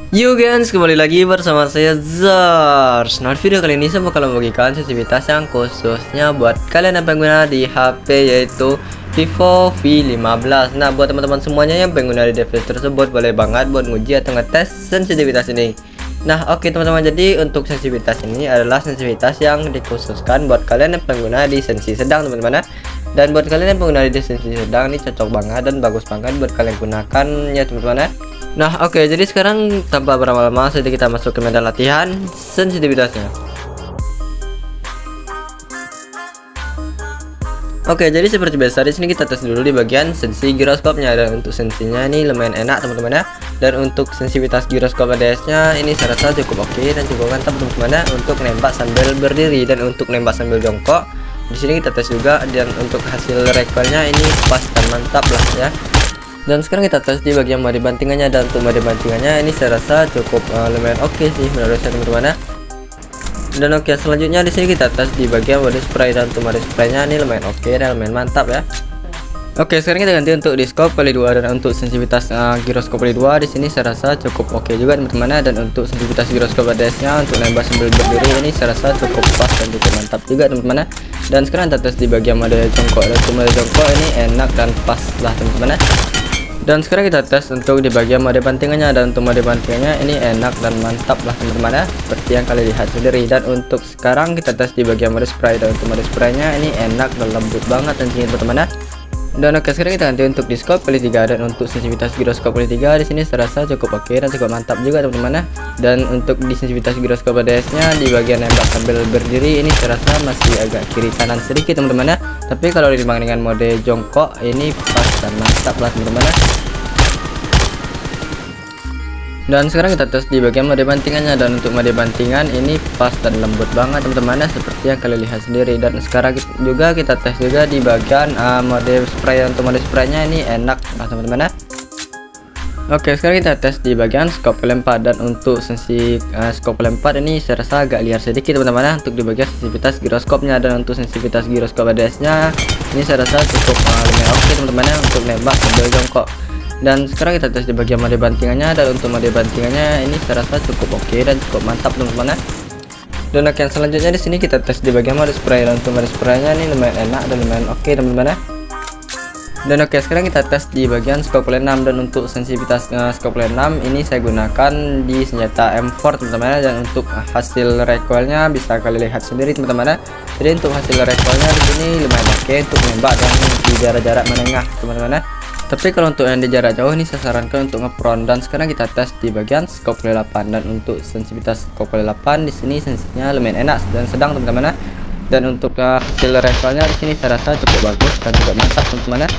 Yo guys, kembali lagi bersama saya Zars. Nah, video kali ini saya bakal membagikan sensitivitas yang khususnya buat kalian yang pengguna di HP, yaitu Vivo V15. Nah, buat teman-teman semuanya yang pengguna di device tersebut, boleh banget buat nguji atau ngetes sensitivitas ini. Nah, oke teman-teman, jadi untuk sensitivitas ini adalah sensitivitas yang dikhususkan buat kalian yang pengguna di sensi sedang, teman-teman. Dan buat kalian yang pengguna di sensi sedang, ini cocok banget dan bagus banget buat kalian gunakan ya, teman-teman. Nah, oke, jadi sekarang tanpa berlama-lama saja kita masuk ke medan latihan sensitivitasnya. Oke, jadi seperti biasa di sini kita tes dulu di bagian sensi giroskopnya, dan untuk sensinya ini lumayan enak teman-teman ya. Dan untuk sensitivitas giroskop ADS-nya ini saya rasa cukup oke dan cukup mantap teman-teman ya, untuk nembak sambil berdiri. Dan untuk nembak sambil jongkok di sini kita tes juga, dan untuk hasil recoilnya ini pas dan mantap lah ya. Dan sekarang kita tes di bagian mode bantingannya, dan untuk mode bantingannya ini saya rasa cukup lumayan oke sih menurut saya teman-teman ya. Dan oke, selanjutnya di sini kita tes di bagian mode spray, dan untuk mode spraynya ini lumayan oke dan lumayan mantap ya. Oke, sekarang kita ganti untuk di scope kali 2, dan untuk sensitivitas giroskop kali 2 di sini saya rasa cukup oke juga teman-teman ya. Dan untuk sensitivitas giroskop ADS-nya untuk nembak sambil berdiri ini saya rasa cukup pas dan cukup mantap juga teman-teman ya. Dan sekarang kita tes di bagian mode jongkok, dan untuk mode jongkok ini enak dan pas lah teman-teman ya. Dan sekarang kita tes untuk di bagian mode bantingannya, dan untuk mode bantingannya ini enak dan mantap lah teman-teman ya, seperti yang kalian lihat sendiri. Dan untuk sekarang kita tes di bagian mode spray, dan untuk mode spraynya ini enak dan lembut banget tentunya teman-teman ya. Dan oke, sekarang kita ganti untuk di scope kali 3, dan untuk sensitivitas giroskop kali 3 di sini saya rasa cukup oke dan cukup mantap juga teman-teman ya. Dan untuk di sensitivitas giroskop ADS-nya di bagian nembak sambil berdiri ini saya rasa masih agak kiri kanan sedikit teman-teman ya. Tapi kalau dibanding dengan mode jongkok ini pas dan mantap lah teman-teman ya. Dan sekarang kita tes di bagian mode bantingannya, dan untuk mode bantingan ini pas dan lembut banget teman-teman ya, seperti yang kalian lihat sendiri. Dan sekarang juga kita tes juga di bagian mode spray, untuk mode spraynya ini enak lah teman-teman ya. Oke, sekarang kita tes di bagian scope lempar, dan untuk sensi scope lempar ini saya rasa agak liar sedikit teman-teman ya, untuk di bagian sensitivitas giroskopnya. Dan untuk sensitivitas giroskop ADS-nya ini saya rasa cukup lumayan oke teman-teman ya, untuk nembak sambil jongkok. Dan sekarang kita tes di bagian mode bantingannya, dan untuk mode bantingannya ini saya rasa cukup oke dan cukup mantap teman-teman ya. Dan oke, selanjutnya di sini kita tes di bagian mode spray, dan untuk mode spraynya ini lumayan enak dan lumayan oke teman-teman ya. Dan oke, sekarang kita tes di bagian scope lens 6, dan untuk sensitivitas scope lens 6 ini saya gunakan di senjata M4 teman-teman ya. Dan untuk hasil recoilnya bisa kalian lihat sendiri teman-teman ya. Jadi untuk hasil recoilnya di sini lumayan oke untuk menembak dan di jarak-jarak menengah teman-teman ya. Tapi kalau untuk yang di jarak jauh ini saya sarankan untuk ngepron. Dan sekarang kita tes di bagian scope kali 8, dan untuk sensitivitas scope kali 8 di sini sensinya lumayan enak dan sedang teman-teman ya. Dan untuk hasil recoilnya di sini saya rasa cukup bagus dan cukup mantap teman-teman ya.